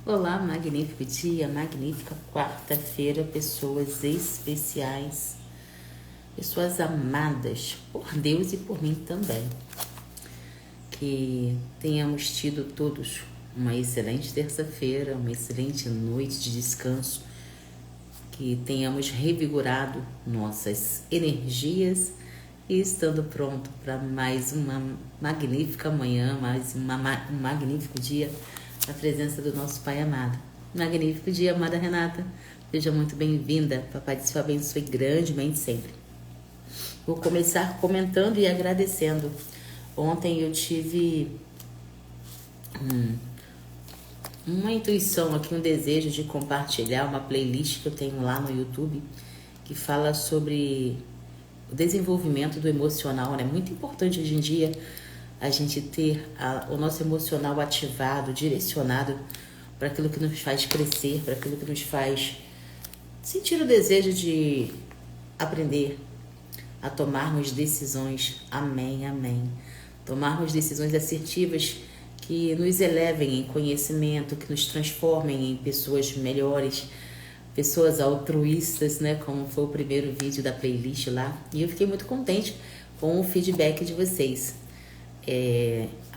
Olá, magnífico dia, magnífica quarta-feira, pessoas especiais, pessoas amadas por Deus e por mim também. Que tenhamos tido todos uma excelente terça-feira, uma excelente noite de descanso, que tenhamos revigorado nossas energias e estando pronto para mais uma magnífica manhã, um magnífico dia na presença do nosso Pai amado. Magnífico dia, amada Renata. Seja muito bem-vinda. Papai te abençoe grandemente sempre. Vou começar comentando e agradecendo. Ontem eu tive uma intuição aqui, um desejo de compartilhar uma playlist que eu tenho lá no YouTube que fala sobre o desenvolvimento do emocional, né? Muito importante hoje em dia a gente ter o nosso emocional ativado, direcionado para aquilo que nos faz crescer, para aquilo que nos faz sentir o desejo de aprender a tomarmos decisões. Amém, amém. Tomarmos decisões assertivas que nos elevem em conhecimento, que nos transformem em pessoas melhores, pessoas altruístas, né? Como foi o primeiro vídeo da playlist lá. E eu fiquei muito contente com o feedback de vocês.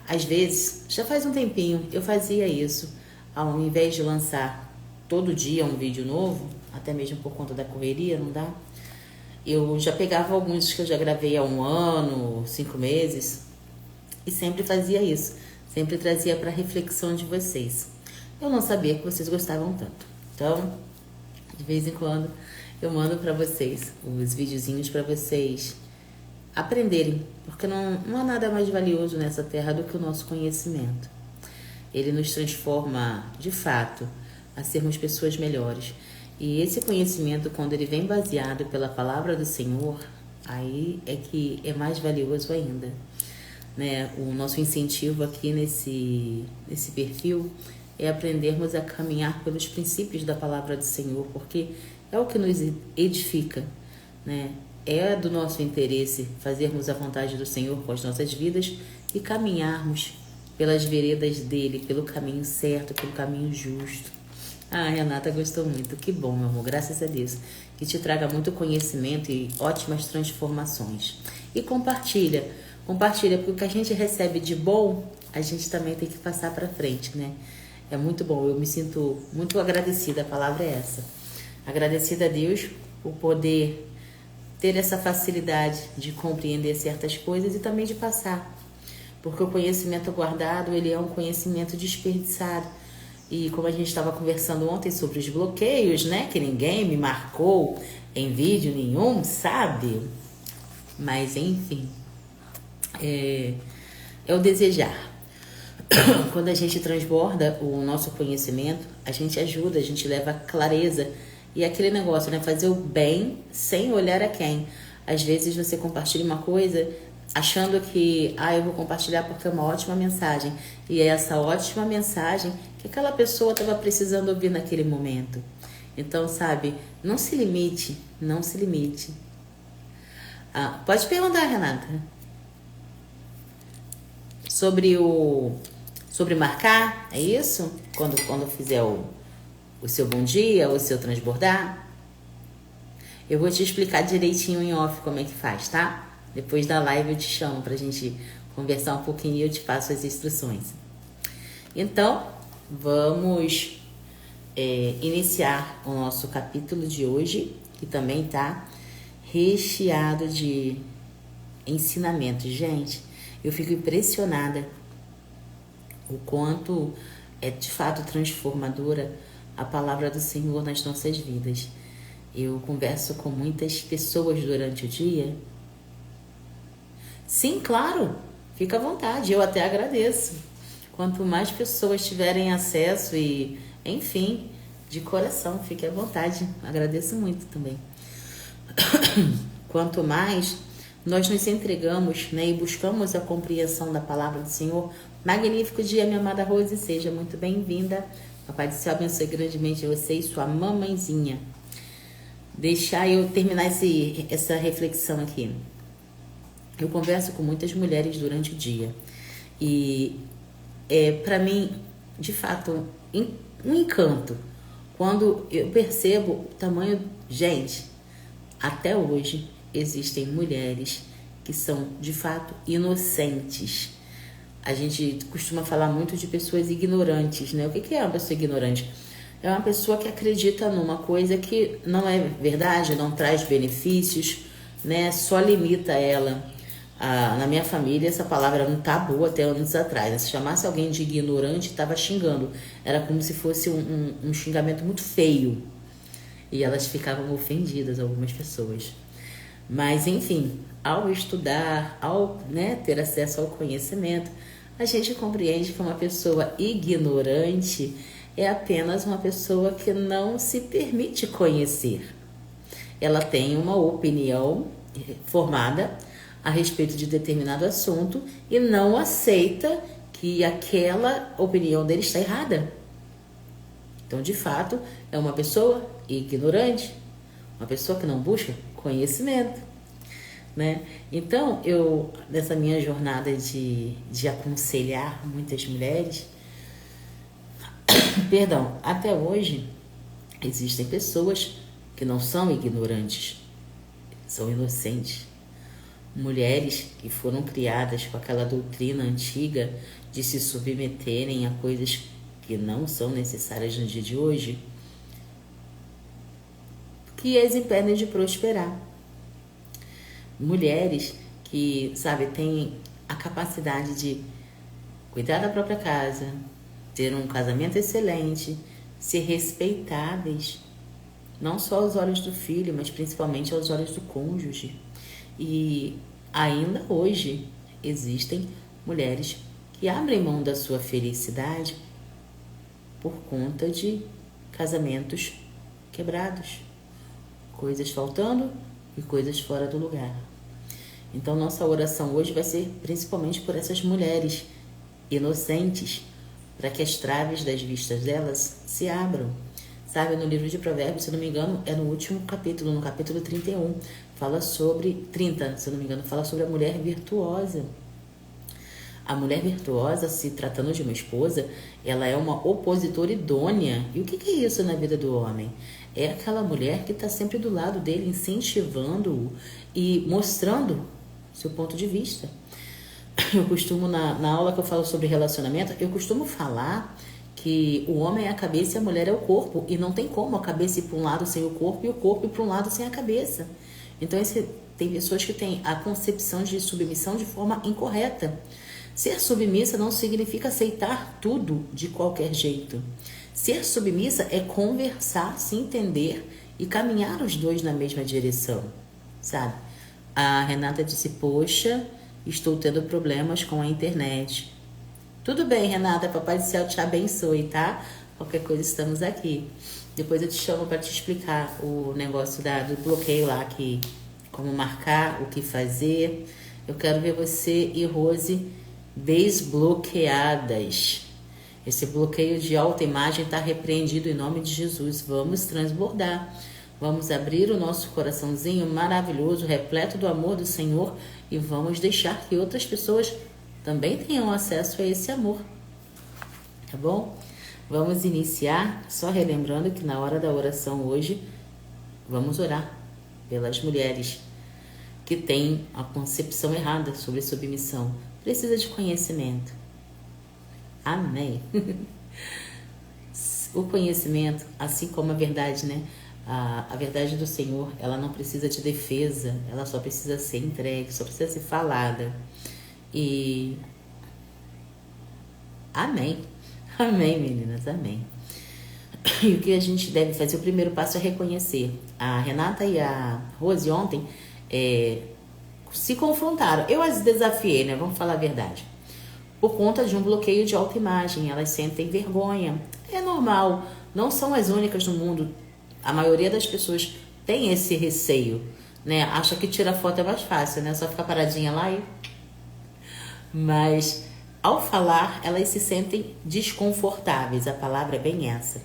Às vezes, já faz um tempinho, eu fazia isso. Ao invés de lançar todo dia um vídeo novo, até mesmo por conta da correria, não dá? Eu já pegava alguns que eu já gravei há 1 ano, 5 meses, e sempre fazia isso. Sempre trazia para reflexão de vocês. Eu não sabia que vocês gostavam tanto. Então, de vez em quando, eu mando para vocês os videozinhos para vocês aprenderem, porque não há nada mais valioso nessa terra do que o nosso conhecimento. Ele nos transforma, de fato, a sermos pessoas melhores. E esse conhecimento, quando ele vem baseado pela palavra do Senhor, aí é que é mais valioso ainda, né? O nosso incentivo aqui nesse perfil é aprendermos a caminhar pelos princípios da palavra do Senhor, porque é o que nos edifica, né? É do nosso interesse fazermos a vontade do Senhor com as nossas vidas e caminharmos pelas veredas dele, pelo caminho certo, pelo caminho justo. Ah, Renata gostou muito. Que bom, meu amor. Graças a Deus. Que te traga muito conhecimento e ótimas transformações. E compartilha. Compartilha, porque o que a gente recebe de bom, a gente também tem que passar para frente, né? É muito bom. Eu me sinto muito agradecida. A palavra é essa. Agradecida a Deus por poder ter essa facilidade de compreender certas coisas e também de passar. Porque o conhecimento guardado, ele é um conhecimento desperdiçado. E como a gente estava conversando ontem sobre os bloqueios, né? Que ninguém me marcou em vídeo nenhum, sabe? Mas, enfim, é o desejar. Quando a gente transborda o nosso conhecimento, a gente ajuda, a gente leva clareza. E aquele negócio, né? Fazer o bem sem olhar a quem. Às vezes você compartilha uma coisa achando que, eu vou compartilhar porque é uma ótima mensagem. E é essa ótima mensagem que aquela pessoa estava precisando ouvir naquele momento. Então, sabe, não se limite, não se limite. Pode perguntar, Renata. Sobre marcar, é isso? Quando fizer o seu bom dia, o seu transbordar. Eu vou te explicar direitinho em off como é que faz, tá? Depois da live eu te chamo pra gente conversar um pouquinho e eu te passo as instruções. Então, vamos iniciar o nosso capítulo de hoje, que também tá recheado de ensinamentos. Gente, eu fico impressionada o quanto é de fato transformadora a palavra do Senhor nas nossas vidas. Eu converso com muitas pessoas durante o dia. Sim, claro, fica à vontade, eu até agradeço. Quanto mais pessoas tiverem acesso e, enfim, de coração, fique à vontade, agradeço muito também. Quanto mais nós nos entregamos, né, e buscamos a compreensão da palavra do Senhor. Magnífico dia, minha amada Rose, seja muito bem-vinda. Papai do Céu abençoe grandemente você e sua mamãezinha. Deixar eu terminar essa reflexão aqui. Eu converso com muitas mulheres durante o dia. E para mim, de fato, um encanto. Quando eu percebo o tamanho... Gente, até hoje existem mulheres que são, de fato, inocentes. A gente costuma falar muito de pessoas ignorantes, né? O que é uma pessoa ignorante? É uma pessoa que acredita numa coisa que não é verdade, não traz benefícios, né? Só limita ela. Na minha família, essa palavra não tá boa até anos atrás, né? Se chamasse alguém de ignorante, estava xingando. Era como se fosse um xingamento muito feio. E elas ficavam ofendidas, algumas pessoas. Mas, enfim, ao estudar, ao, né, ter acesso ao conhecimento, a gente compreende que uma pessoa ignorante é apenas uma pessoa que não se permite conhecer. Ela tem uma opinião formada a respeito de determinado assunto e não aceita que aquela opinião dele está errada. Então, de fato, é uma pessoa ignorante, uma pessoa que não busca conhecimento, né? Então, eu, nessa minha jornada de aconselhar muitas mulheres, perdão, até hoje existem pessoas que não são ignorantes, são inocentes. Mulheres que foram criadas com aquela doutrina antiga de se submeterem a coisas que não são necessárias no dia de hoje, que as impedem de prosperar. Mulheres que, sabe, têm a capacidade de cuidar da própria casa, ter um casamento excelente, ser respeitáveis, não só aos olhos do filho, mas principalmente aos olhos do cônjuge. E ainda hoje existem mulheres que abrem mão da sua felicidade por conta de casamentos quebrados, coisas faltando e coisas fora do lugar. Então, nossa oração hoje vai ser principalmente por essas mulheres inocentes, para que as traves das vistas delas se abram. Sabe, no livro de Provérbios, se não me engano, é no último capítulo, no capítulo 31, fala sobre, 30, se não me engano, fala sobre a mulher virtuosa. A mulher virtuosa, se tratando de uma esposa, ela é uma opositora idônea. E o que é isso na vida do homem? É aquela mulher que está sempre do lado dele, incentivando-o e mostrando seu ponto de vista. Eu costumo, na aula que eu falo sobre relacionamento, eu costumo falar que o homem é a cabeça e a mulher é o corpo. E não tem como a cabeça ir para um lado sem o corpo e o corpo ir para um lado sem a cabeça. Então, tem pessoas que têm a concepção de submissão de forma incorreta. Ser submissa não significa aceitar tudo de qualquer jeito. Ser submissa é conversar, se entender e caminhar os dois na mesma direção, sabe? A Renata disse, poxa, estou tendo problemas com a internet. Tudo bem, Renata, Papai do Céu te abençoe, tá? Qualquer coisa estamos aqui. Depois eu te chamo para te explicar o negócio do bloqueio lá, como marcar, o que fazer. Eu quero ver você e Rose desbloqueadas. Esse bloqueio de autoimagem está repreendido em nome de Jesus. Vamos transbordar. Vamos abrir o nosso coraçãozinho maravilhoso, repleto do amor do Senhor, e vamos deixar que outras pessoas também tenham acesso a esse amor. Tá bom? Vamos iniciar, só relembrando que na hora da oração hoje, vamos orar pelas mulheres que têm a concepção errada sobre submissão. Precisa de conhecimento. Amém. O conhecimento, assim como a verdade, né? A verdade do Senhor, ela não precisa de defesa, ela só precisa ser entregue, só precisa ser falada. E amém. Amém, meninas, amém. E o que a gente deve fazer? O primeiro passo é reconhecer. A Renata e a Rose ontem se confrontaram. Eu as desafiei, né? Vamos falar a verdade. Por conta de um bloqueio de autoimagem. Elas sentem vergonha. É normal. Não são as únicas no mundo. A maioria das pessoas tem esse receio, né? Acha que tirar foto é mais fácil, né? Só ficar paradinha lá e... Mas, ao falar, elas se sentem desconfortáveis. A palavra é bem essa.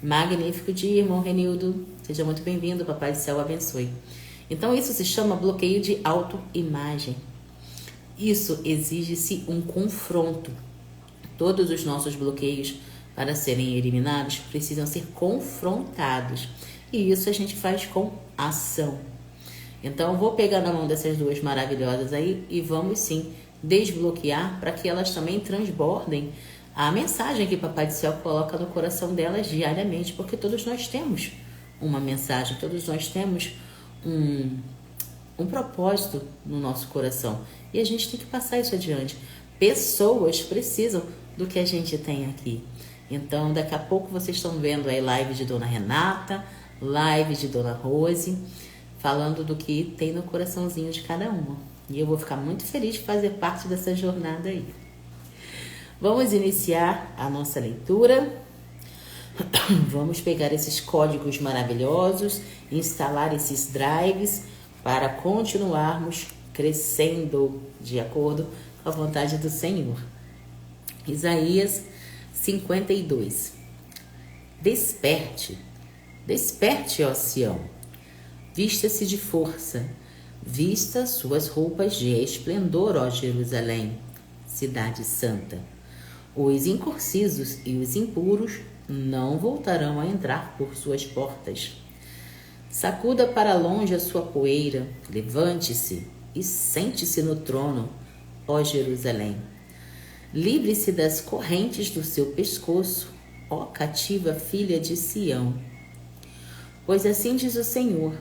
Magnífico dia, irmão Renildo. Seja muito bem-vindo. Papai do Céu abençoe. Então, isso se chama bloqueio de autoimagem. Isso exige-se um confronto. Todos os nossos bloqueios para serem eliminados, precisam ser confrontados. E isso a gente faz com ação. Então, eu vou pegar na mão dessas duas maravilhosas aí e vamos sim desbloquear para que elas também transbordem a mensagem que Papai do Céu coloca no coração delas diariamente, porque todos nós temos uma mensagem, todos nós temos um propósito no nosso coração e a gente tem que passar isso adiante. Pessoas precisam do que a gente tem aqui. Então, daqui a pouco vocês estão vendo aí live de Dona Renata, live de Dona Rose, falando do que tem no coraçãozinho de cada uma. E eu vou ficar muito feliz de fazer parte dessa jornada aí. Vamos iniciar a nossa leitura. Vamos pegar esses códigos maravilhosos, instalar esses drives para continuarmos crescendo de acordo com a vontade do Senhor. Isaías 52. Desperte, desperte, ó Sião. Vista-se de força, vista suas roupas de esplendor, ó Jerusalém, cidade santa. Os incircuncisos e os impuros não voltarão a entrar por suas portas. Sacuda para longe a sua poeira, levante-se e sente-se no trono, ó Jerusalém. Livre-se das correntes do seu pescoço, ó cativa filha de Sião. Pois assim diz o Senhor,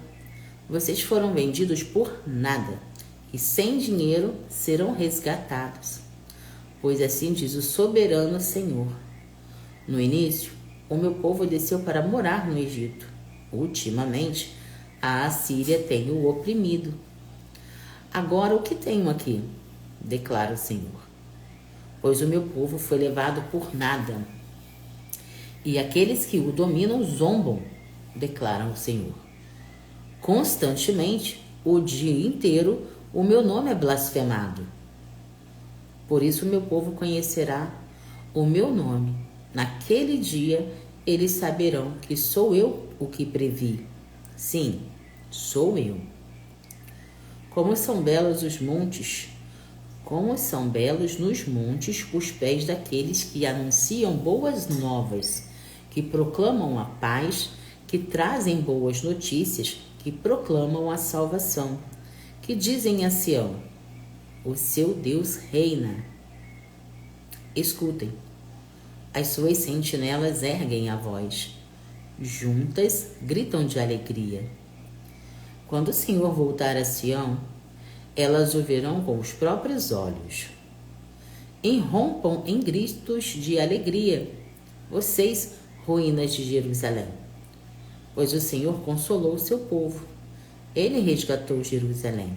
vocês foram vendidos por nada, e sem dinheiro serão resgatados. Pois assim diz o soberano Senhor. No início, o meu povo desceu para morar no Egito. Ultimamente, a Assíria tem o oprimido. Agora o que tenho aqui? Declara o Senhor. Pois o meu povo foi levado por nada. E aqueles que o dominam zombam, declara o Senhor. Constantemente, o dia inteiro, o meu nome é blasfemado. Por isso o meu povo conhecerá o meu nome. Naquele dia, eles saberão que sou eu o que previ. Sim, sou eu. Como são belos os montes, como são belos nos montes os pés daqueles que anunciam boas novas, que proclamam a paz, que trazem boas notícias, que proclamam a salvação, que dizem a Sião, o seu Deus reina. Escutem, as suas sentinelas erguem a voz, juntas gritam de alegria. Quando o Senhor voltar a Sião, elas o verão com os próprios olhos. Irrompam em gritos de alegria, vocês, ruínas de Jerusalém. Pois o Senhor consolou o seu povo, ele resgatou Jerusalém.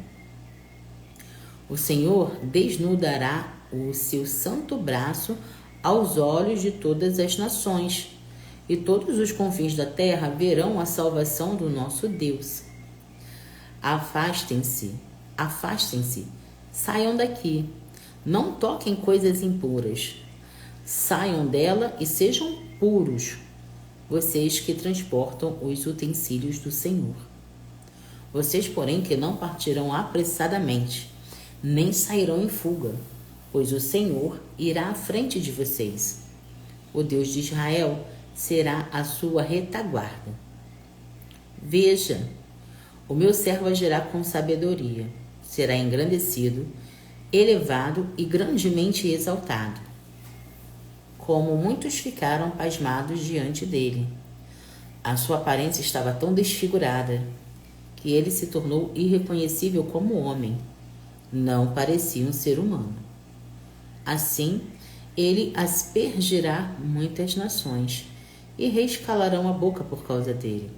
O Senhor desnudará o seu santo braço aos olhos de todas as nações, e todos os confins da terra verão a salvação do nosso Deus. Afastem-se, afastem-se, saiam daqui, não toquem coisas impuras. Saiam dela e sejam puros, vocês que transportam os utensílios do Senhor. Vocês, porém, que não partirão apressadamente, nem sairão em fuga, pois o Senhor irá à frente de vocês. O Deus de Israel será a sua retaguarda. Veja, o meu servo agirá com sabedoria, será engrandecido, elevado e grandemente exaltado. Como muitos ficaram pasmados diante dele. A sua aparência estava tão desfigurada que ele se tornou irreconhecível como homem. Não parecia um ser humano. Assim, ele aspergirá muitas nações e reis calarão a boca por causa dele,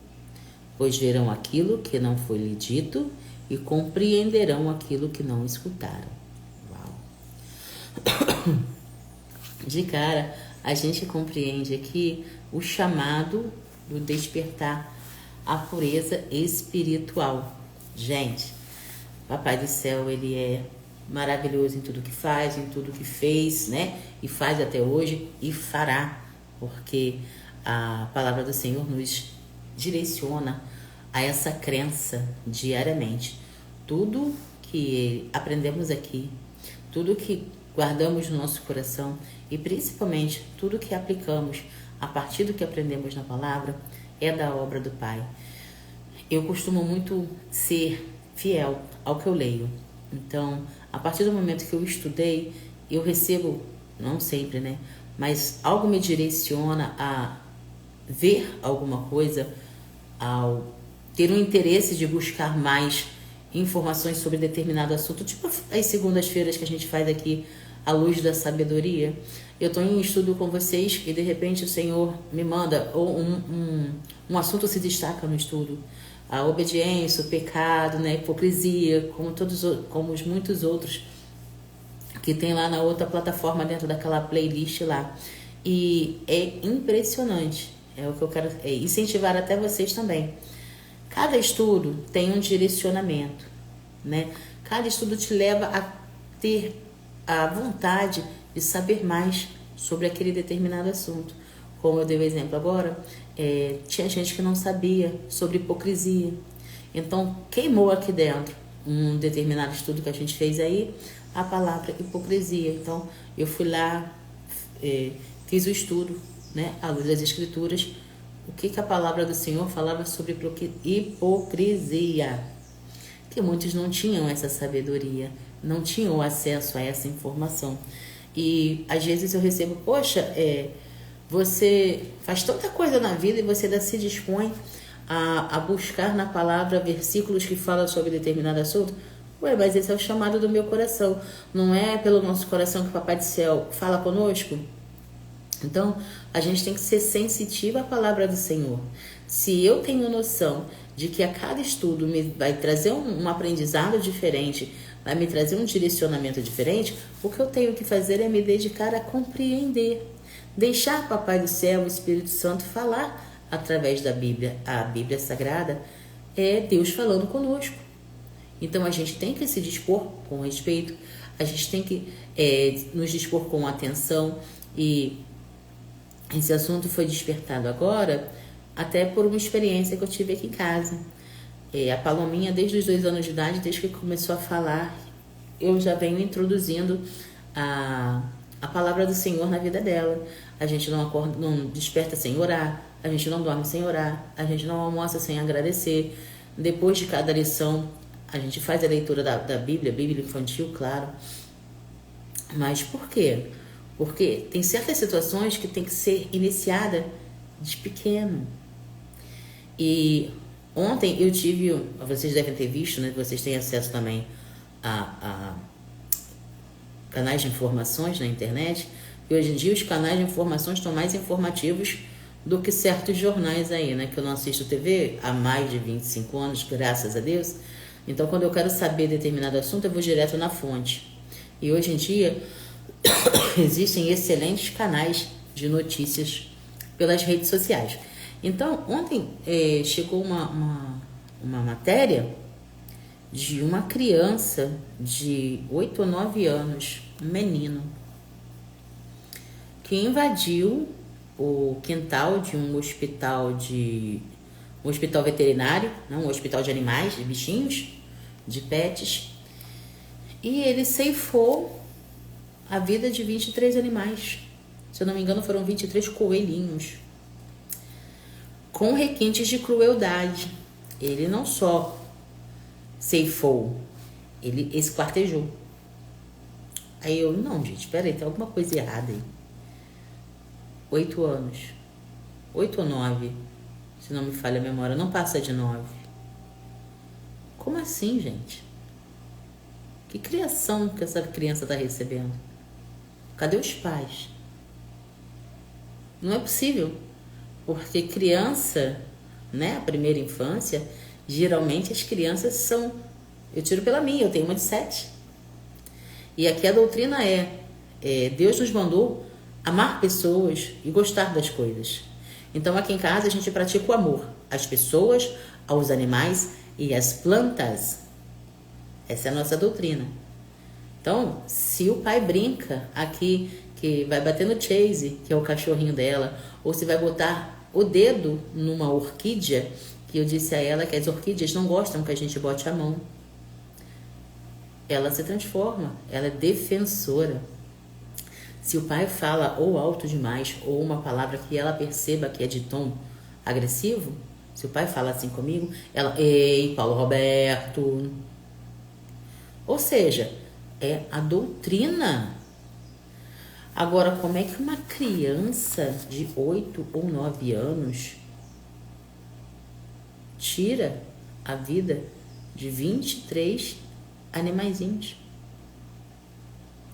pois verão aquilo que não foi lhe dito e compreenderão aquilo que não escutaram. Uau! De cara, a gente compreende aqui o chamado do despertar à pureza espiritual. Gente, Papai do Céu, ele é maravilhoso em tudo que faz, em tudo que fez, né? E faz até hoje e fará, porque a palavra do Senhor nos direciona a essa crença diariamente. Tudo que aprendemos aqui, tudo que guardamos no nosso coração e principalmente tudo que aplicamos a partir do que aprendemos na palavra é da obra do Pai. Eu costumo muito ser fiel ao que eu leio. Então, a partir do momento que eu estudei, eu recebo, não sempre, né? Mas algo me direciona a ver alguma coisa, ao ter um interesse de buscar mais informações sobre determinado assunto, tipo as segundas-feiras que a gente faz aqui, à luz da sabedoria. Eu estou em estudo com vocês e de repente o Senhor me manda, ou um assunto se destaca no estudo. A obediência, o pecado, né, a hipocrisia, como os muitos outros que tem lá na outra plataforma dentro daquela playlist lá. E é impressionante. É o que eu quero incentivar até vocês também. Cada estudo tem um direcionamento, né? Cada estudo te leva a ter a vontade de saber mais sobre aquele determinado assunto. Como eu dei o exemplo agora, tinha gente que não sabia sobre hipocrisia. Então, queimou aqui dentro um determinado estudo que a gente fez aí, a palavra hipocrisia. Então, eu fui lá, fiz o estudo, né, à luz das Escrituras, o que a palavra do Senhor falava sobre hipocrisia. Que muitos não tinham essa sabedoria, não tinham acesso a essa informação. E às vezes eu recebo, poxa, você faz tanta coisa na vida e você ainda se dispõe a buscar na palavra versículos que falam sobre determinado assunto. Ué, mas esse é o chamado do meu coração. Não é pelo nosso coração que o Papai do Céu fala conosco? Então, a gente tem que ser sensitivo à palavra do Senhor. Se eu tenho noção de que a cada estudo me vai trazer um aprendizado diferente, vai me trazer um direcionamento diferente, o que eu tenho que fazer é me dedicar a compreender. Deixar o Papai do Céu, o Espírito Santo, falar através da Bíblia. A Bíblia Sagrada é Deus falando conosco. Então, a gente tem que se dispor com respeito, a gente tem que nos dispor com atenção. E esse assunto foi despertado agora até por uma experiência que eu tive aqui em casa. A Palominha, desde os 2 anos de idade, desde que começou a falar, eu já venho introduzindo a palavra do Senhor na vida dela. A gente não acorda, não desperta sem orar, a gente não dorme sem orar, a gente não almoça sem agradecer. Depois de cada lição, a gente faz a leitura da Bíblia infantil, claro. Mas por quê? Porque tem certas situações que tem que ser iniciada de pequeno. E ontem eu tive, vocês devem ter visto, né? Vocês têm acesso também a canais de informações na internet. E hoje em dia os canais de informações estão mais informativos do que certos jornais aí, né? Que eu não assisto TV há mais de 25 anos, graças a Deus. Então, quando eu quero saber determinado assunto, eu vou direto na fonte. E hoje em dia existem excelentes canais de notícias pelas redes sociais. Então, ontem chegou uma matéria de uma criança de 8 ou 9 anos, um menino, que invadiu o quintal de um hospital veterinário, não, um hospital de animais, de bichinhos, de pets, e ele ceifou a vida de 23 animais. Se eu não me engano, foram 23 coelhinhos, com requintes de crueldade. Ele não só ceifou, ele esquartejou. Aí eu, não, gente, peraí, tem alguma coisa errada aí. 8 anos, 8 ou 9, se não me falha a memória, não passa de 9. Como assim, gente? Que criação que essa criança está recebendo? Cadê os pais? Não é possível, porque criança, né, a primeira infância, geralmente as crianças são, eu tiro pela minha, eu tenho uma de 7. E aqui a doutrina Deus nos mandou amar pessoas e gostar das coisas. Então aqui em casa a gente pratica o amor às pessoas, aos animais e às plantas. Essa é a nossa doutrina. Então, se o pai brinca aqui que vai bater no Chase, que é o cachorrinho dela, ou se vai botar o dedo numa orquídea, que eu disse a ela que as orquídeas não gostam que a gente bote a mão, ela se transforma, ela é defensora. Se o pai fala ou alto demais, ou uma palavra que ela perceba que é de tom agressivo, se o pai fala assim comigo, ela, ei, Paulo Roberto. Ou seja, é a doutrina. Agora, como é que uma criança de 8 ou 9 anos tira a vida de 23 animaizinhos?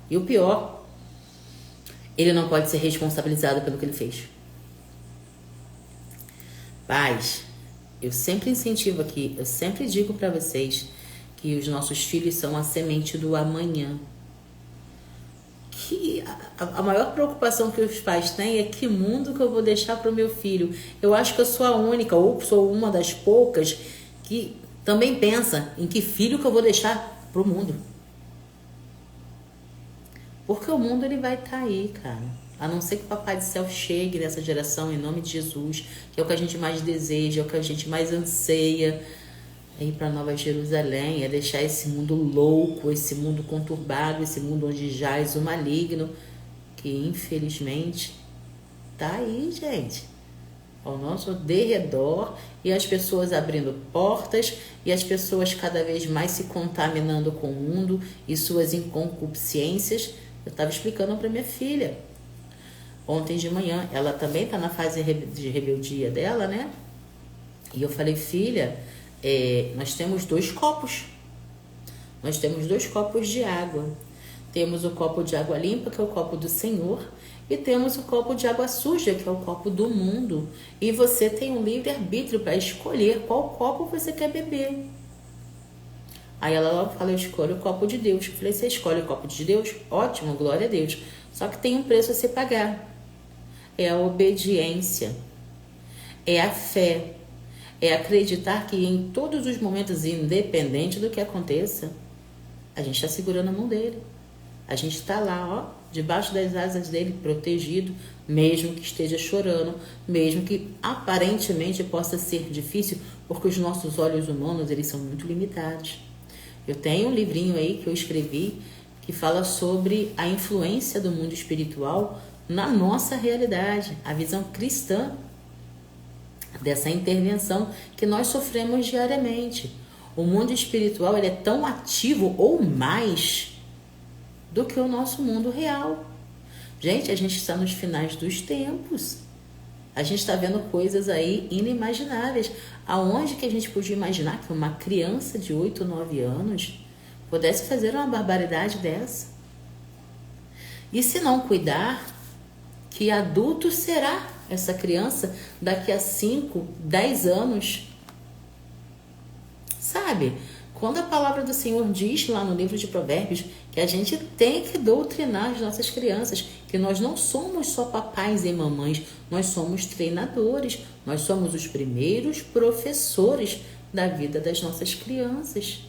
E o pior, ele não pode ser responsabilizado pelo que ele fez. Pais, eu sempre incentivo aqui, eu sempre digo para vocês que os nossos filhos são a semente do amanhã. Que a maior preocupação que os pais têm é que mundo que eu vou deixar para o meu filho. Eu acho que eu sou a única, ou sou uma das poucas, que também pensa em que filho que eu vou deixar para o mundo. Porque o mundo ele vai estar aí, cara. A não ser que o Papai do Céu chegue nessa geração em nome de Jesus, que é o que a gente mais deseja, é o que a gente mais anseia. É ir para Nova Jerusalém, é deixar esse mundo louco, esse mundo conturbado, esse mundo onde jaz o maligno, que infelizmente tá aí, gente, ao nosso derredor, e as pessoas abrindo portas, e as pessoas cada vez mais se contaminando com o mundo e suas inconcupiscências. Eu estava explicando para minha filha ontem de manhã, ela também está na fase de rebeldia dela, né? E eu falei, filha, nós temos 2 copos. Nós temos 2 copos de água. Temos o copo de água limpa, que é o copo do Senhor, e temos o copo de água suja, que é o copo do mundo. E você tem um livre-arbítrio para escolher qual copo você quer beber. Aí ela logo fala, eu escolho o copo de Deus. Eu falei, você escolhe o copo de Deus? Ótimo, glória a Deus. Só que tem um preço a se pagar. É a obediência. É a fé. É acreditar que em todos os momentos, independente do que aconteça, a gente está segurando a mão dele. A gente está lá, ó, debaixo das asas dele, protegido, mesmo que esteja chorando, mesmo que aparentemente possa ser difícil, porque os nossos olhos humanos, eles são muito limitados. Eu tenho um livrinho aí que eu escrevi que fala sobre a influência do mundo espiritual na nossa realidade, a visão cristã dessa intervenção que nós sofremos diariamente. O mundo espiritual ele é tão ativo ou mais do que o nosso mundo real. Gente, a gente está nos finais dos tempos. A gente está vendo coisas aí inimagináveis. Aonde que a gente podia imaginar que uma criança de 8 ou 9 anos pudesse fazer uma barbaridade dessa? E se não cuidar, que adulto será essa criança daqui a 5, 10 anos? Sabe? Quando a palavra do Senhor diz lá no livro de Provérbios que a gente tem que doutrinar as nossas crianças, que nós não somos só papais e mamães, nós somos treinadores, nós somos os primeiros professores da vida das nossas crianças.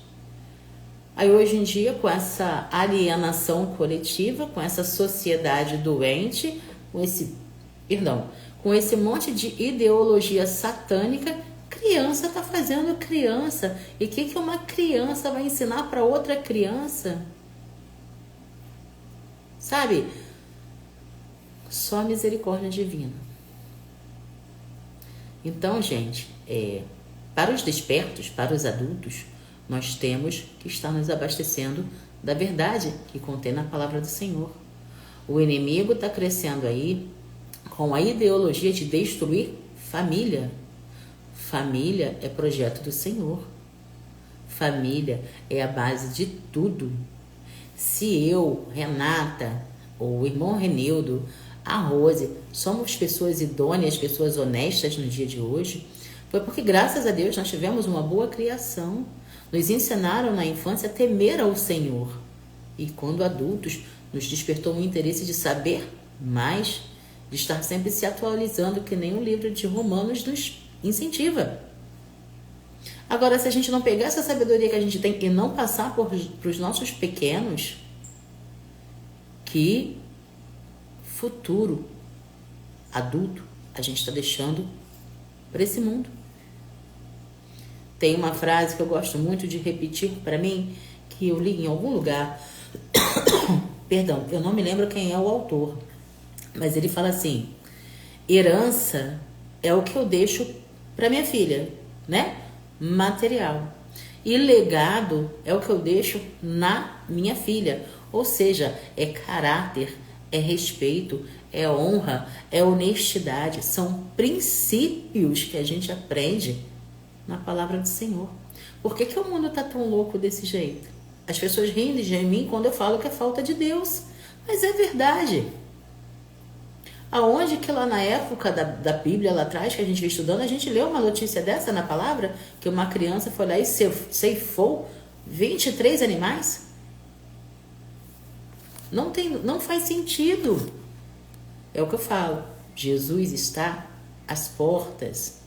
Aí hoje em dia, com essa alienação coletiva, com essa sociedade doente, com esse monte de ideologia satânica, criança está fazendo criança. E o que uma criança vai ensinar para outra criança? Sabe? Só a misericórdia divina. Então, gente, para os despertos, para os adultos, nós temos que estar nos abastecendo da verdade que contém na palavra do Senhor. O inimigo está crescendo aí com a ideologia de destruir família. Família é projeto do Senhor. Família é a base de tudo. Se eu, Renata, ou o irmão Renildo, a Rose, somos pessoas idôneas, pessoas honestas no dia de hoje, foi porque, graças a Deus, nós tivemos uma boa criação. Nos ensinaram na infância a temer ao Senhor. E quando adultos, nos despertou um interesse de saber mais, de estar sempre se atualizando, que nem o livro de Romanos nos incentiva. Agora, se a gente não pegar essa sabedoria que a gente tem e não passar para os nossos pequenos, que futuro adulto a gente está deixando para esse mundo? Tem uma frase que eu gosto muito de repetir para mim, que eu li em algum lugar, Perdão, eu não me lembro quem é o autor, mas ele fala assim: herança é o que eu deixo para minha filha, né? Material. E legado é o que eu deixo na minha filha. Ou seja, é caráter, é respeito, é honra, é honestidade. São princípios que a gente aprende na palavra do Senhor. Por que o mundo está tão louco desse jeito? As pessoas riem de mim quando eu falo que é falta de Deus. Mas é verdade. Aonde que lá na época da Bíblia, lá atrás, que a gente veio estudando, a gente leu uma notícia dessa na palavra, que uma criança foi lá e ceifou 23 animais? Não faz sentido. É o que eu falo. Jesus está às portas.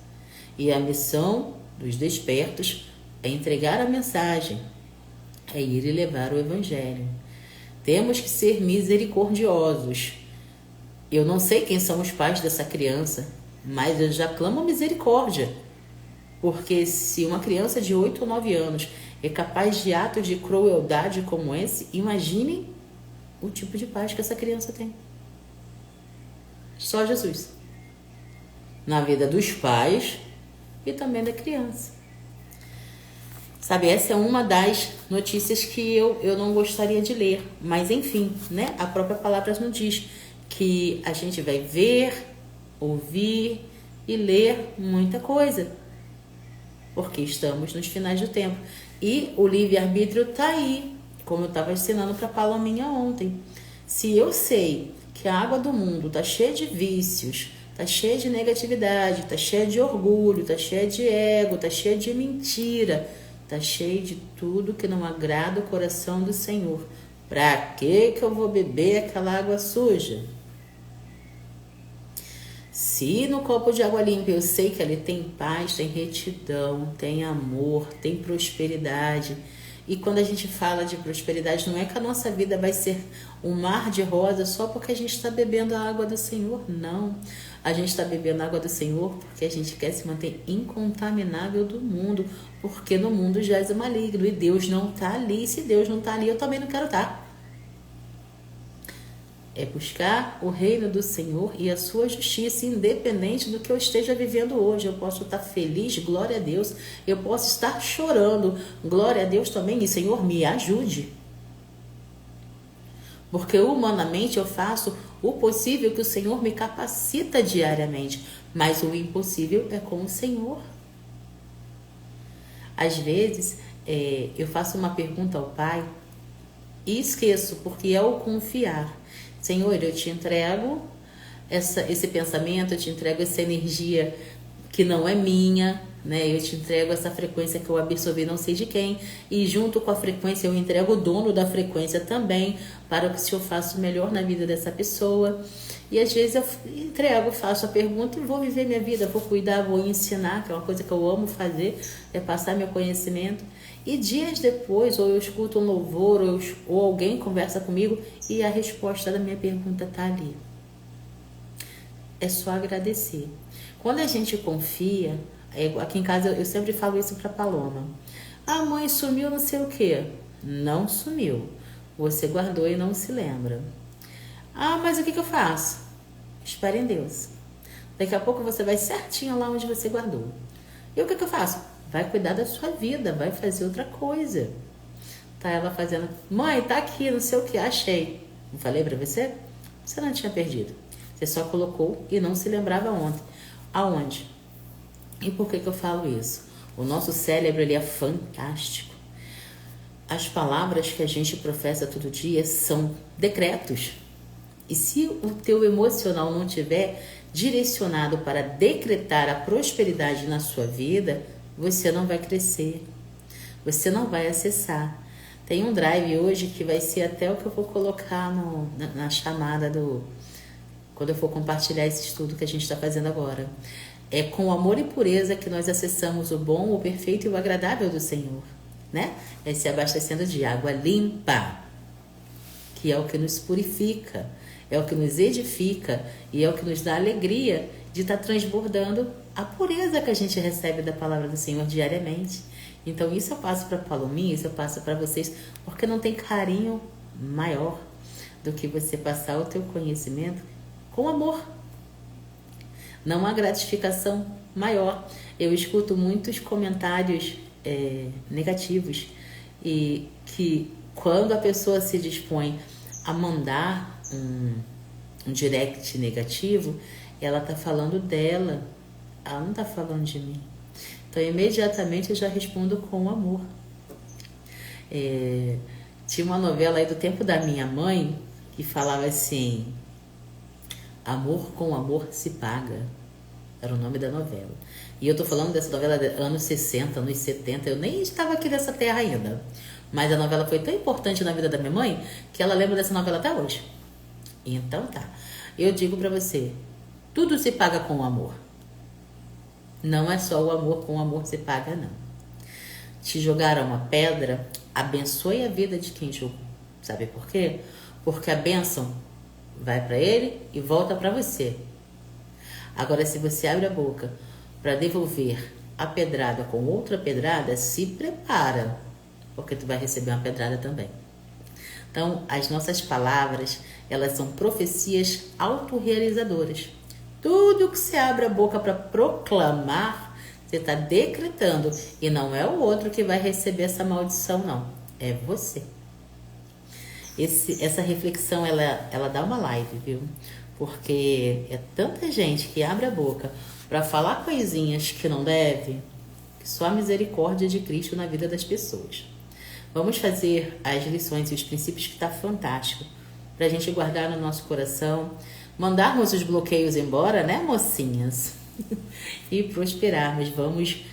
E a missão dos despertos é entregar a mensagem, é ir e levar o evangelho. Temos que ser misericordiosos. Eu não sei quem são os pais dessa criança, mas eu já clamo misericórdia. Porque se uma criança de 8 ou 9 anos é capaz de atos de crueldade como esse, imagine o tipo de paz que essa criança tem. Só Jesus. Na vida dos pais e também da criança. Sabe, essa é uma das notícias que eu não gostaria de ler. Mas enfim, né? A própria palavra nos diz que a gente vai ver, ouvir e ler muita coisa. Porque estamos nos finais do tempo. E o livre-arbítrio está aí, como eu estava ensinando para a Palominha ontem. Se eu sei que a água do mundo está cheia de vícios, está cheia de negatividade, está cheia de orgulho, está cheia de ego, está cheia de mentira, está cheia de tudo que não agrada o coração do Senhor. Para que eu vou beber aquela água suja? Se no copo de água limpa eu sei que ali tem paz, tem retidão, tem amor, tem prosperidade. E quando a gente fala de prosperidade, não é que a nossa vida vai ser um mar de rosa só porque a gente está bebendo a água do Senhor. Não. A gente está bebendo a água do Senhor porque a gente quer se manter incontaminável do mundo. Porque no mundo jaz o maligno e Deus não está ali. Se Deus não está ali, eu também não quero estar. É buscar o reino do Senhor e a sua justiça, independente do que eu esteja vivendo hoje. Eu posso estar feliz, glória a Deus. Eu posso estar chorando, glória a Deus também. E Senhor, me ajude. Porque humanamente eu faço o possível que o Senhor me capacita diariamente. Mas o impossível é com o Senhor. Às vezes, eu faço uma pergunta ao Pai e esqueço, porque é o confiar. Senhor, eu te entrego esse pensamento, eu te entrego essa energia que não é minha, né? Eu te entrego essa frequência que eu absorvi não sei de quem, e junto com a frequência eu entrego o dono da frequência também, para que o Senhor faça o melhor na vida dessa pessoa. E às vezes eu entrego, faço a pergunta e vou viver minha vida, vou cuidar, vou ensinar, que é uma coisa que eu amo fazer, é passar meu conhecimento. E dias depois, ou eu escuto um louvor, ou alguém conversa comigo e a resposta da minha pergunta está ali. É só agradecer. Quando a gente confia, aqui em casa eu sempre falo isso para Paloma. A mãe sumiu não sei o quê. Não sumiu. Você guardou e não se lembra. Ah, mas o que eu faço? Espere em Deus. Daqui a pouco você vai certinho lá onde você guardou. E o que eu faço? Vai cuidar da sua vida, vai fazer outra coisa. Tá ela fazendo, mãe, tá aqui, não sei o que, achei. Não falei pra você? Você não tinha perdido. Você só colocou e não se lembrava ontem. Aonde? E por que eu falo isso? O nosso cérebro, ele é fantástico. As palavras que a gente professa todo dia são decretos. E se o teu emocional não tiver direcionado para decretar a prosperidade na sua vida, você não vai crescer, você não vai acessar. Tem um drive hoje que vai ser até o que eu vou colocar na chamada quando eu for compartilhar esse estudo que a gente está fazendo agora. É com amor e pureza que nós acessamos o bom, o perfeito e o agradável do Senhor, né? É se abastecendo de água limpa, que é o que nos purifica, é o que nos edifica e é o que nos dá alegria de estar transbordando a pureza que a gente recebe da palavra do Senhor diariamente. Então isso eu passo para a Palominha, isso eu passo para vocês, porque não tem carinho maior, do que você passar o teu conhecimento com amor. Não há gratificação maior. Eu escuto muitos comentários negativos e que quando a pessoa se dispõe a mandar um direct negativo, ela está falando dela, ela não está falando de mim. Então, imediatamente eu já respondo com amor. Tinha uma novela aí do tempo da minha mãe que falava assim: amor com amor se paga. Era o nome da novela. E eu tô falando dessa novela de anos 60, anos 70. Eu nem estava aqui nessa terra ainda. Mas a novela foi tão importante na vida da minha mãe que ela lembra dessa novela até hoje. Então tá. Eu digo pra você, tudo se paga com amor. Não é só o amor com amor se paga, não. Te jogaram uma pedra, abençoe a vida de quem jogou. Sabe por quê? Porque a bênção vai pra ele e volta pra você. Agora, se você abre a boca para devolver a pedrada com outra pedrada, se prepara, porque tu vai receber uma pedrada também. Então, as nossas palavras, elas são profecias autorrealizadoras. Tudo que você abre a boca para proclamar, você está decretando. E não é o outro que vai receber essa maldição, não. É você. Essa reflexão, ela dá uma live, viu? Porque é tanta gente que abre a boca para falar coisinhas que não deve, que só a misericórdia de Cristo na vida das pessoas. Vamos fazer as lições e os princípios que tá fantástico, para a gente guardar no nosso coração, mandarmos os bloqueios embora, né, mocinhas? E prosperarmos. Vamos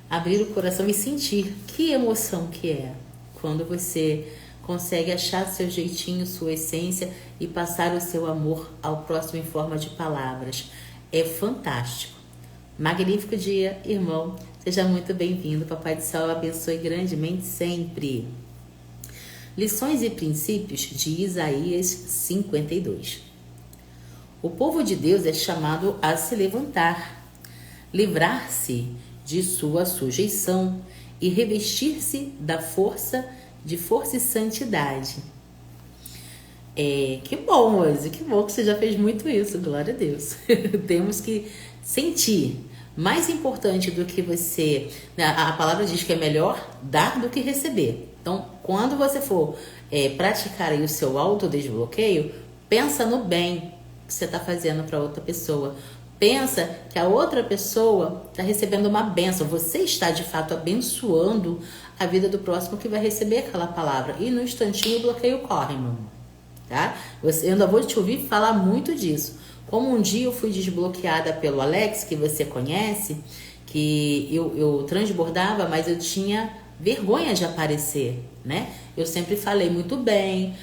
abrir o coração e sentir que emoção que é quando você consegue achar seu jeitinho, sua essência e passar o seu amor ao próximo em forma de palavras. É fantástico. Magnífico dia, irmão. Seja muito bem-vindo. Papai do Céu abençoe grandemente sempre. Lições e princípios de Isaías 52. O povo de Deus é chamado a se levantar, livrar-se de sua sujeição e revestir-se da força e santidade. Que bom, Rose, que bom que você já fez muito isso, glória a Deus. Temos que sentir. Mais importante do que você... A palavra diz que é melhor dar do que receber. Então, quando você for praticar aí o seu autodesbloqueio, pensa no bem que você está fazendo para outra pessoa. Pensa que a outra pessoa está recebendo uma bênção. Você está, de fato, abençoando a vida do próximo que vai receber aquela palavra. E no instantinho o bloqueio corre, meu amor. Tá? Eu ainda vou te ouvir falar muito disso. Como um dia eu fui desbloqueada pelo Alex, que você conhece, que eu transbordava, mas eu tinha vergonha de aparecer, né? Eu sempre falei muito bem.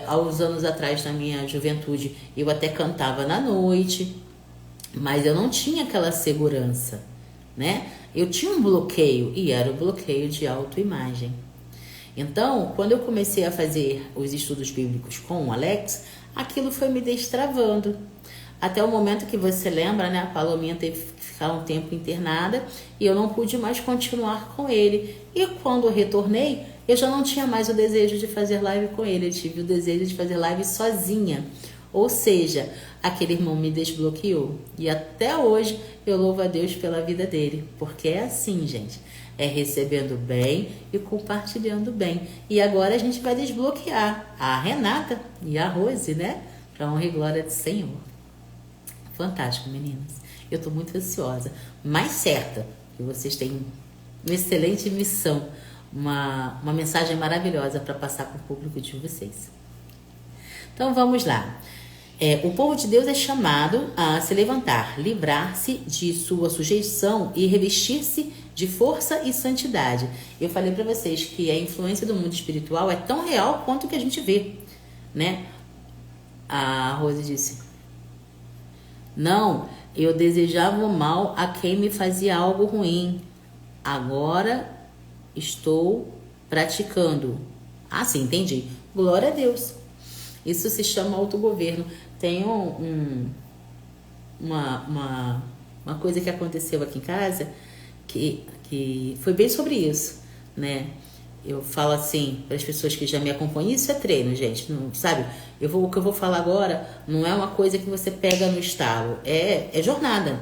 Há uns anos atrás, na minha juventude, eu até cantava na noite, mas eu não tinha aquela segurança, né? Eu tinha um bloqueio, e era o bloqueio de autoimagem. Então, quando eu comecei a fazer os estudos bíblicos com o Alex, aquilo foi me destravando. Até o momento que você lembra, né? A Palominha teve que ficar um tempo internada e eu não pude mais continuar com ele. E quando eu retornei, eu já não tinha mais o desejo de fazer live com ele. Eu tive o desejo de fazer live sozinha. Ou seja, aquele irmão me desbloqueou. E até hoje eu louvo a Deus pela vida dele. Porque é assim, gente. É recebendo bem e compartilhando bem. E agora a gente vai desbloquear a Renata e a Rose, né? Para honra e glória do Senhor. Fantástico, meninas. Eu tô muito ansiosa. Mais certa que vocês têm uma excelente missão. Uma mensagem maravilhosa para passar para o público de vocês. Então vamos lá. O povo de Deus é chamado a se levantar, livrar-se de sua sujeição e revestir-se de força e santidade. Eu falei para vocês que a influência do mundo espiritual é tão real quanto o que a gente vê, né? A Rose disse: não, eu desejava o mal a quem me fazia algo ruim. Agora estou praticando. Ah, sim, entendi. Glória a Deus. Isso se chama autogoverno. Tem uma coisa que aconteceu aqui em casa que foi bem sobre isso, né? Eu falo assim para as pessoas que já me acompanham, isso é treino, gente, não, sabe? O que eu vou falar agora não é uma coisa que você pega no estalo, é jornada,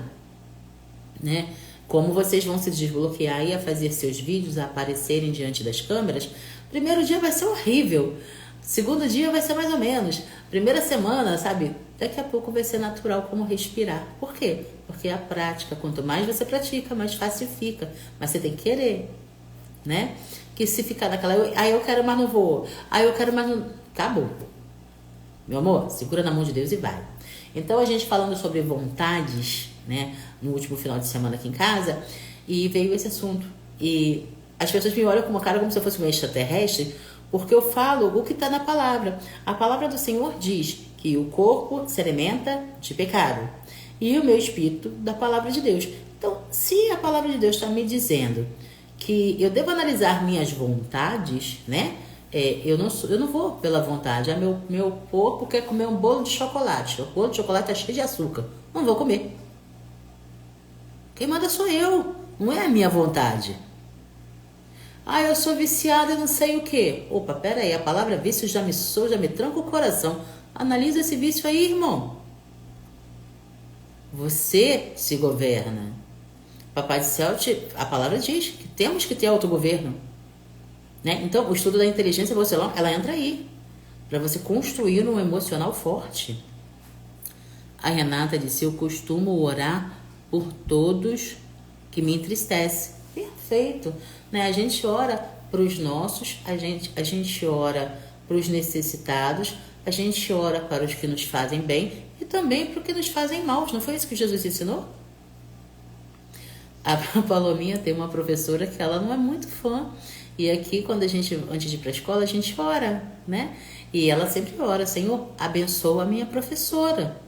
né? Como vocês vão se desbloquear e a fazer seus vídeos a aparecerem diante das câmeras, primeiro dia vai ser horrível, segundo dia vai ser mais ou menos, primeira semana, sabe? Daqui a pouco vai ser natural como respirar. Por quê? Porque a prática, quanto mais você pratica, mais fácil fica, mas você tem que querer, né? Que se ficar naquela, eu quero, mas não vou, eu quero, mas não... Acabou. Meu amor, segura na mão de Deus e vai. Então, a gente falando sobre vontades, né, no último final de semana aqui em casa, e veio esse assunto. E as pessoas me olham com uma cara como se eu fosse um extraterrestre, porque eu falo o que está na palavra. A palavra do Senhor diz que o corpo se alimenta de pecado e o meu espírito da palavra de Deus. Então, se a palavra de Deus está me dizendo que eu devo analisar minhas vontades, né? Eu não vou pela vontade. Meu corpo quer comer um bolo de chocolate. O bolo de chocolate está cheio de açúcar. Não vou comer. Quem manda sou eu, não é a minha vontade. Eu sou viciada e não sei o quê. Opa, pera aí, a palavra vício já me tranca o coração. Analisa esse vício aí, irmão. Você se governa. Papai do céu, a palavra diz que temos que ter autogoverno. Né? Então, o estudo da inteligência emocional, ela entra aí. Para você construir um emocional forte. A Renata disse, eu costumo orar por todos que me entristecem. Perfeito. Né? A gente ora para os nossos, a gente ora para os necessitados, a gente ora para os que nos fazem bem e também para os que nos fazem mal. Não foi isso que Jesus ensinou? A Palominha tem uma professora que ela não é muito fã. E aqui, quando antes de ir para a escola, a gente ora, né? E ela sempre ora, Senhor, abençoa a minha professora.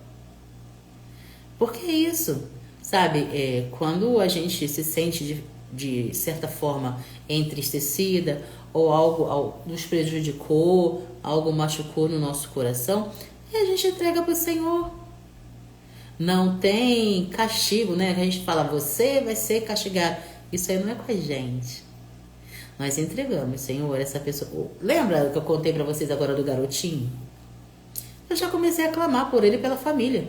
Por que isso? Sabe, quando a gente se sente de certa forma entristecida ou algo nos prejudicou, algo machucou no nosso coração, e a gente entrega para o Senhor. Não tem castigo, né? A gente fala, você vai ser castigado. Isso aí não é com a gente. Nós entregamos, Senhor, essa pessoa... Lembra que eu contei para vocês agora do garotinho? Eu já comecei a clamar por ele e pela família.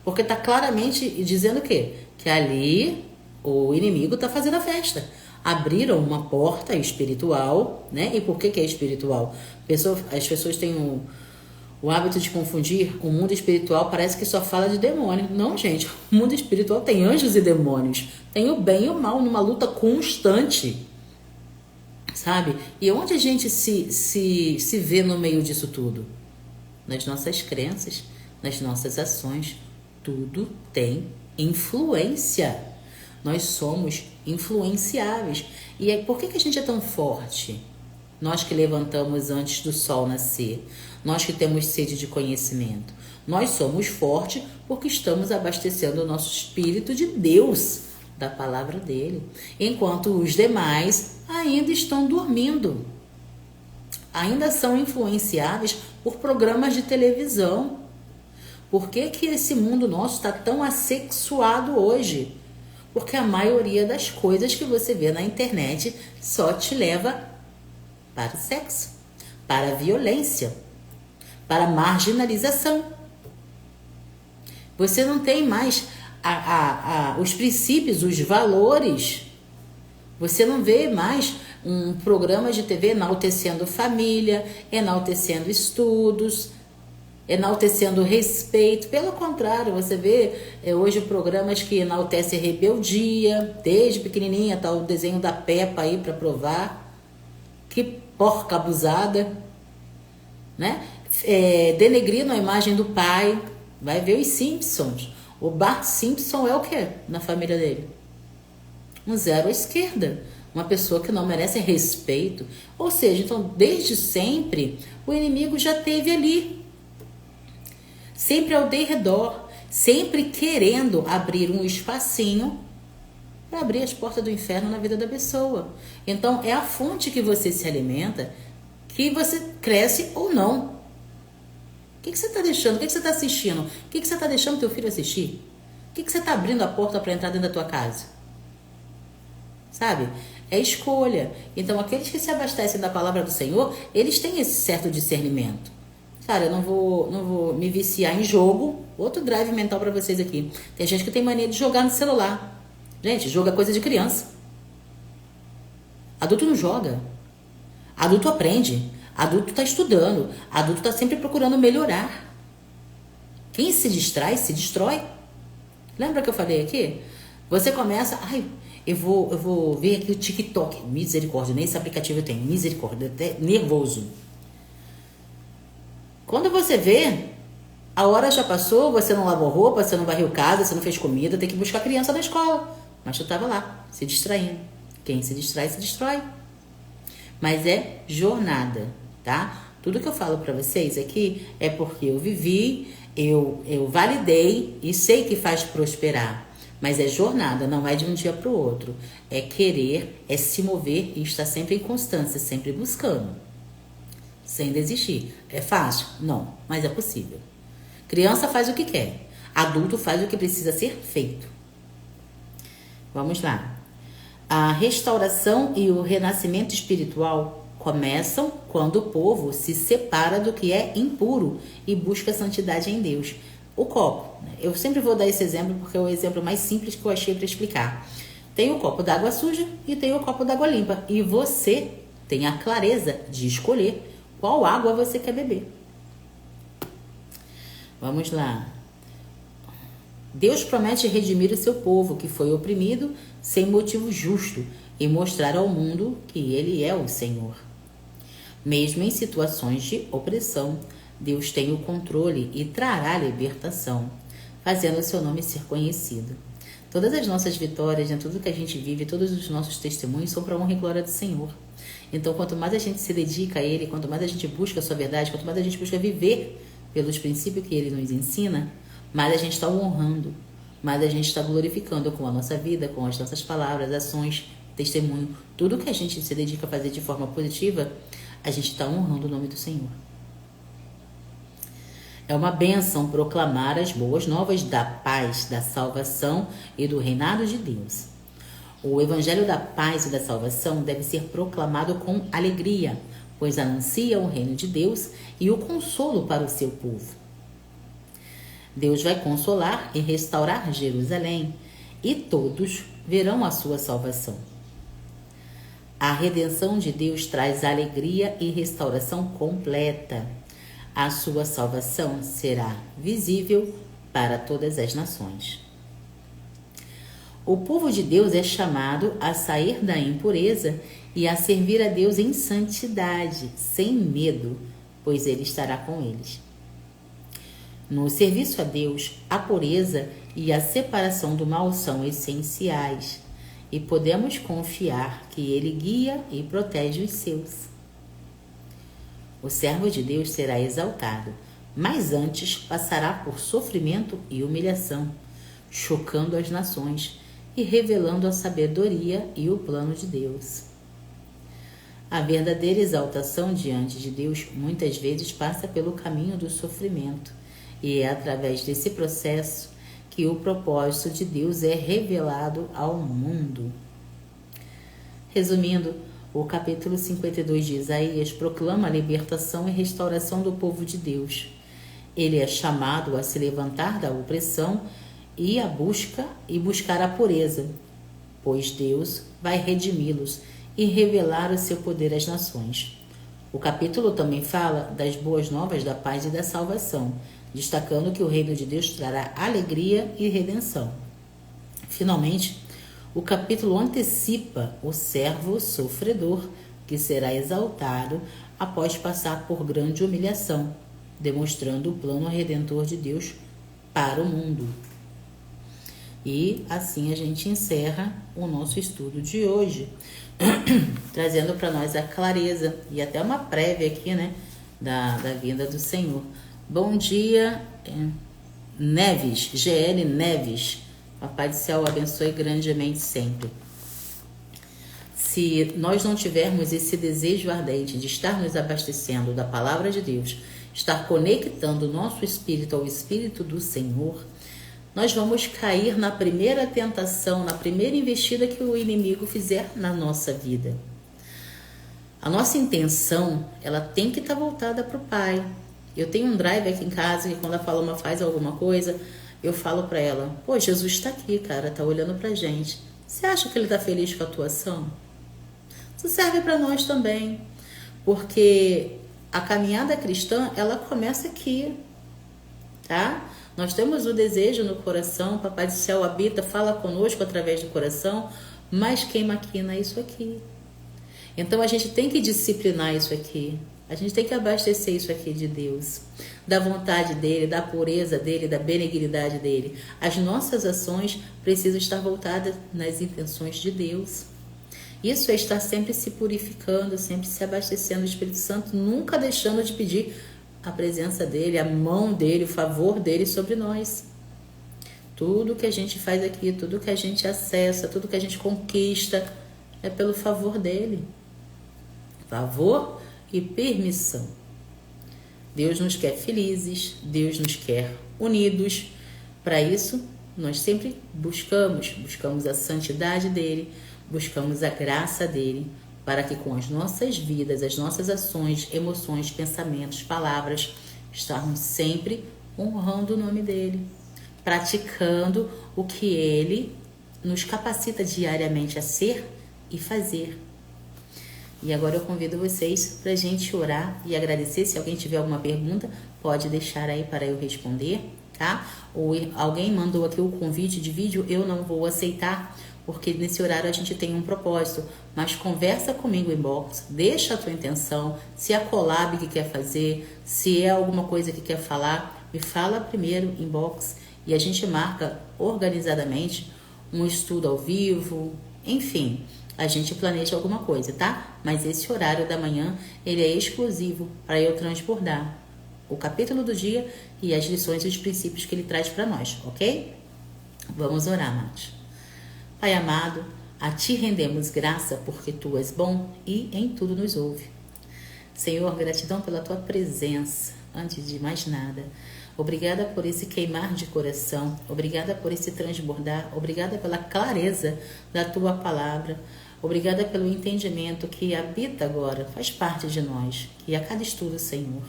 Porque está claramente dizendo o quê? Que ali o inimigo está fazendo a festa. Abriram uma porta espiritual, né? E por que é espiritual? As pessoas têm o hábito de confundir o mundo espiritual, parece que só fala de demônio. Não, gente, o mundo espiritual tem anjos e demônios. Tem o bem e o mal numa luta constante. Sabe? E onde a gente se vê no meio disso tudo? Nas nossas crenças, nas nossas ações. Tudo tem influência. Nós somos influenciáveis. E aí, por que a gente é tão forte? Nós que levantamos antes do sol nascer. Nós que temos sede de conhecimento. Nós somos fortes porque estamos abastecendo o nosso espírito de Deus, da palavra dele. Enquanto os demais ainda estão dormindo. Ainda são influenciáveis por programas de televisão. Por que esse mundo nosso está tão assexuado hoje? Porque a maioria das coisas que você vê na internet só te leva para o sexo, para a violência, para a marginalização. Você não tem mais os princípios, os valores. Você não vê mais um programa de TV enaltecendo família, enaltecendo estudos, enaltecendo respeito. Pelo contrário, você vê hoje programas que enaltecem rebeldia, desde pequenininha, tá o desenho da Peppa aí para provar. Que porca abusada, né? Denegrindo a imagem do pai. Vai ver os Simpsons. O Bart Simpson é o quê na família dele? Um zero à esquerda. Uma pessoa que não merece respeito. Ou seja, então, desde sempre, o inimigo já esteve ali. Sempre ao derredor. Sempre querendo abrir um espacinho para abrir as portas do inferno na vida da pessoa. Então, é a fonte que você se alimenta que você cresce ou não. O que você está deixando? O que você está assistindo? O que você está deixando teu filho assistir? O que você está abrindo a porta para entrar dentro da tua casa? Sabe? É escolha. Então, aqueles que se abastecem da palavra do Senhor, eles têm esse certo discernimento. Cara, eu não vou me viciar em jogo. Outro drive mental para vocês aqui. Tem gente que tem mania de jogar no celular. Gente, jogo é coisa de criança. Adulto não joga. Adulto aprende. Adulto está estudando. Adulto está sempre procurando melhorar. Quem se distrai, se destrói. Lembra que eu falei aqui? Você começa... Ai, eu vou ver aqui o TikTok. Misericórdia, nem esse aplicativo eu tenho. Misericórdia, até nervoso. Quando você vê, a hora já passou, você não lavou roupa, você não varreu casa, você não fez comida, tem que buscar a criança na escola. Mas tu estava lá, se distraindo. Quem se distrai, se destrói. Mas é jornada, tá? Tudo que eu falo para vocês aqui é porque eu vivi, eu validei e sei que faz prosperar. Mas é jornada, não é de um dia para o outro. É querer, é se mover e estar sempre em constância, sempre buscando. Sem desistir. É fácil? Não, mas é possível. Criança faz o que quer. Adulto faz o que precisa ser feito. Vamos lá. A restauração e o renascimento espiritual começam quando o povo se separa do que é impuro e busca santidade em Deus. O copo. Eu sempre vou dar esse exemplo porque é o exemplo mais simples que eu achei para explicar. Tem o copo d'água suja e tem o copo d'água limpa. E você tem a clareza de escolher qual água você quer beber. Vamos lá. Deus promete redimir o seu povo que foi oprimido sem motivo justo e mostrar ao mundo que ele é o Senhor. Mesmo em situações de opressão, Deus tem o controle e trará libertação, fazendo o seu nome ser conhecido. Todas as nossas vitórias, tudo que a gente vive, todos os nossos testemunhos são para a honra e glória do Senhor. Então, quanto mais a gente se dedica a Ele, quanto mais a gente busca a sua verdade, quanto mais a gente busca viver pelos princípios que Ele nos ensina, mais a gente está honrando, mais a gente está glorificando com a nossa vida, com as nossas palavras, ações, testemunho. Tudo que a gente se dedica a fazer de forma positiva, a gente está honrando o nome do Senhor. É uma bênção proclamar as boas novas da paz, da salvação e do reinado de Deus. O evangelho da paz e da salvação deve ser proclamado com alegria, pois anuncia o reino de Deus e o consolo para o seu povo. Deus vai consolar e restaurar Jerusalém, e todos verão a sua salvação. A redenção de Deus traz alegria e restauração completa. A sua salvação será visível para todas as nações. O povo de Deus é chamado a sair da impureza e a servir a Deus em santidade, sem medo, pois Ele estará com eles. No serviço a Deus, a pureza e a separação do mal são essenciais e podemos confiar que Ele guia e protege os seus. O servo de Deus será exaltado, mas antes passará por sofrimento e humilhação, chocando as nações e revelando a sabedoria e o plano de Deus. A verdadeira exaltação diante de Deus muitas vezes passa pelo caminho do sofrimento, e é através desse processo que o propósito de Deus é revelado ao mundo. Resumindo, o capítulo 52 de Isaías proclama a libertação e restauração do povo de Deus. Ele é chamado a se levantar da opressão e buscar a pureza, pois Deus vai redimi-los e revelar o seu poder às nações. O capítulo também fala das boas novas da paz e da salvação, destacando que o reino de Deus trará alegria e redenção. Finalmente, o capítulo antecipa o servo sofredor, que será exaltado após passar por grande humilhação, demonstrando o plano redentor de Deus para o mundo. E assim a gente encerra o nosso estudo de hoje, trazendo para nós a clareza e até uma prévia aqui, né, da vinda do Senhor. Bom dia, Neves, GL Neves. Papai do céu abençoe grandemente sempre. Se nós não tivermos esse desejo ardente de estar nos abastecendo da palavra de Deus, estar conectando o nosso espírito ao Espírito do Senhor, nós vamos cair na primeira tentação, na primeira investida que o inimigo fizer na nossa vida. A nossa intenção, ela tem que estar voltada para o Pai. Eu tenho um drive aqui em casa que quando a Paloma faz alguma coisa, eu falo para ela, pô, Jesus está aqui, cara, tá olhando pra gente. Você acha que ele tá feliz com a tua ação? Isso serve para nós também, porque a caminhada cristã, ela começa aqui, tá? Nós temos o desejo no coração, o Papai do Céu habita, fala conosco através do coração, mas quem maquina é isso aqui. Então a gente tem que disciplinar isso aqui. A gente tem que abastecer isso aqui de Deus, da vontade dele, da pureza dele, da benignidade dele. As nossas ações precisam estar voltadas nas intenções de Deus. Isso é estar sempre se purificando, sempre se abastecendo do Espírito Santo, nunca deixando de pedir a presença dele, a mão dele, o favor dele sobre nós. Tudo que a gente faz aqui, tudo que a gente acessa, tudo que a gente conquista é pelo favor dele. Favor e permissão. Deus nos quer felizes, Deus nos quer unidos. Para isso, nós sempre buscamos a santidade dele, buscamos a graça dele, para que com as nossas vidas, as nossas ações, emoções, pensamentos, palavras, estarmos sempre honrando o nome dele, praticando o que ele nos capacita diariamente a ser e fazer. E agora eu convido vocês para a gente orar e agradecer. Se alguém tiver alguma pergunta, pode deixar aí para eu responder, tá? Ou alguém mandou aqui o convite de vídeo, eu não vou aceitar, porque nesse horário a gente tem um propósito. Mas conversa comigo em inbox, deixa a tua intenção, se é collab que quer fazer, se é alguma coisa que quer falar, me fala primeiro em inbox e a gente marca organizadamente um estudo ao vivo, enfim, a gente planeja alguma coisa, tá? Mas esse horário da manhã, ele é exclusivo para eu transbordar o capítulo do dia e as lições e os princípios que ele traz para nós, ok? Vamos orar, amados. Pai amado, a Ti rendemos graça porque Tu és bom e em tudo nos ouve. Senhor, gratidão pela Tua presença, antes de mais nada. Obrigada por esse queimar de coração, obrigada por esse transbordar, obrigada pela clareza da Tua palavra, obrigada pelo entendimento que habita agora, faz parte de nós, que a cada estudo, Senhor,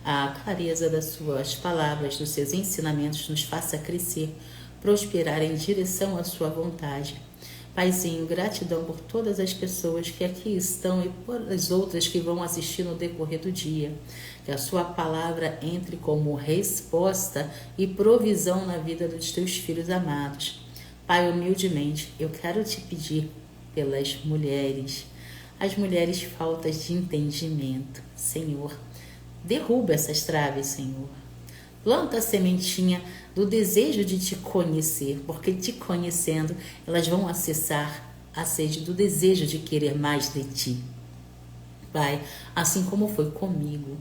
a clareza das Suas palavras, dos Seus ensinamentos nos faça crescer, prosperar em direção à Sua vontade. Paizinho, gratidão por todas as pessoas que aqui estão e por as outras que vão assistir no decorrer do dia. Que a Sua palavra entre como resposta e provisão na vida dos Teus filhos amados. Pai, humildemente, eu quero Te pedir pelas mulheres, as mulheres faltas de entendimento. Senhor, derruba essas traves, Senhor. Planta a sementinha do desejo de Te conhecer, porque Te conhecendo, elas vão acessar a sede do desejo de querer mais de Ti. Pai, assim como foi comigo,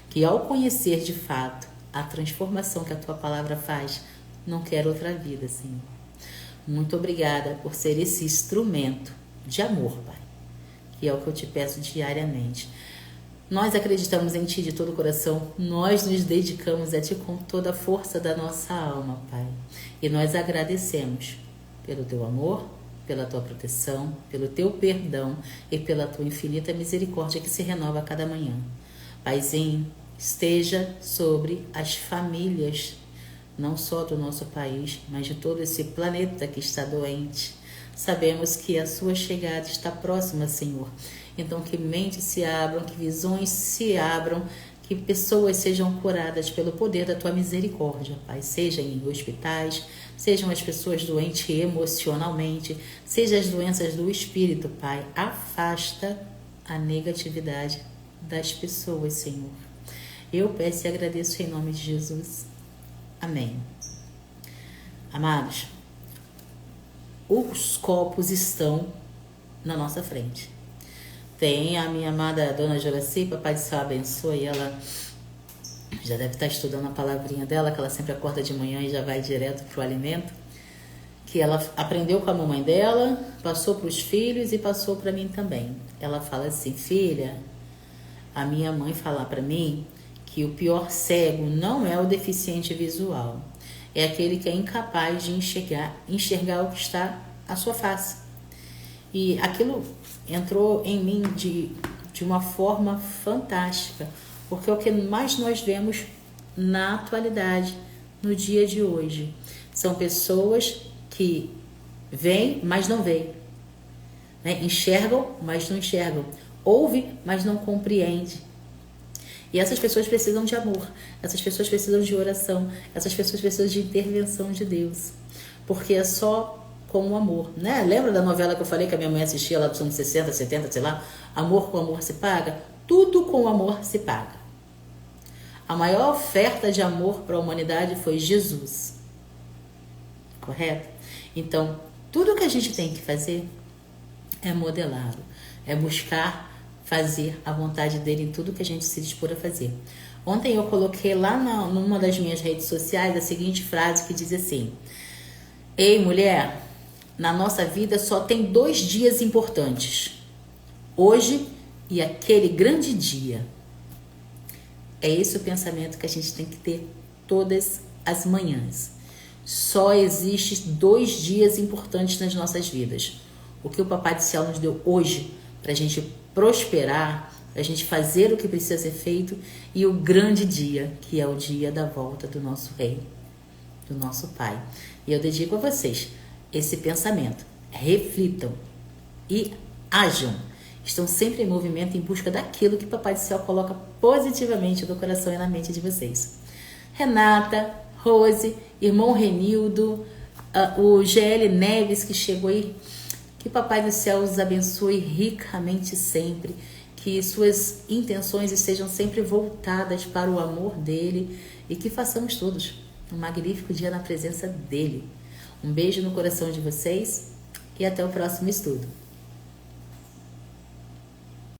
que ao conhecer de fato a transformação que a Tua palavra faz, não quero outra vida, Senhor. Muito obrigada por ser esse instrumento de amor, Pai, que é o que eu Te peço diariamente. Nós acreditamos em Ti de todo o coração, nós nos dedicamos a Ti com toda a força da nossa alma, Pai. E nós agradecemos pelo Teu amor, pela Tua proteção, pelo Teu perdão e pela Tua infinita misericórdia que se renova a cada manhã. Paizinho, esteja sobre as famílias, não só do nosso país, mas de todo esse planeta que está doente. Sabemos que a Sua chegada está próxima, Senhor. Então que mentes se abram, que visões se abram, que pessoas sejam curadas pelo poder da Tua misericórdia, Pai. Seja em hospitais, sejam as pessoas doentes emocionalmente, sejam as doenças do espírito, Pai. Afasta a negatividade das pessoas, Senhor. Eu peço e agradeço em nome de Jesus. Amém. Amados, os copos estão na nossa frente. Tem a minha amada Dona Joraci, Papai do Céu abençoe, ela já deve estar estudando a palavrinha dela, que ela sempre acorda de manhã e já vai direto para o alimento, que ela aprendeu com a mamãe dela, passou para os filhos e passou para mim também. Ela fala assim: filha, a minha mãe fala para mim que o pior cego não é o deficiente visual, é aquele que é incapaz de enxergar o que está à sua face. E aquilo entrou em mim de uma forma fantástica, porque é o que mais nós vemos na atualidade, no dia de hoje. São pessoas que veem, mas não veem, né? Enxergam, mas não enxergam. Ouvem, mas não compreendem. E essas pessoas precisam de amor, essas pessoas precisam de oração, essas pessoas precisam de intervenção de Deus. Porque é só com o amor, né? Lembra da novela que eu falei que a minha mãe assistia lá dos anos 60, 70, sei lá? Amor com amor se paga? Tudo com amor se paga. A maior oferta de amor para a humanidade foi Jesus. Correto? Então, tudo que a gente tem que fazer é modelá-lo, é buscar fazer a vontade dele em tudo que a gente se dispor a fazer. Ontem eu coloquei lá numa das minhas redes sociais a seguinte frase que diz assim: ei, mulher, na nossa vida só tem 2 dias importantes, hoje e aquele grande dia. É esse o pensamento que a gente tem que ter todas as manhãs. Só existem 2 dias importantes nas nossas vidas. O que o Papai do Céu nos deu hoje para a gente prosperar, para a gente fazer o que precisa ser feito, e o grande dia, que é o dia da volta do nosso Rei, do nosso Pai. E eu dedico a vocês esse pensamento. Reflitam e ajam. Estão sempre em movimento em busca daquilo que o Papai do Céu coloca positivamente no coração e na mente de vocês. Renata, Rose, irmão Renildo, o GL Neves que chegou aí. Que Papai do Céu os abençoe ricamente sempre. Que suas intenções estejam sempre voltadas para o amor dele. E que façamos todos um magnífico dia na presença dele. Um beijo no coração de vocês e até o próximo estudo.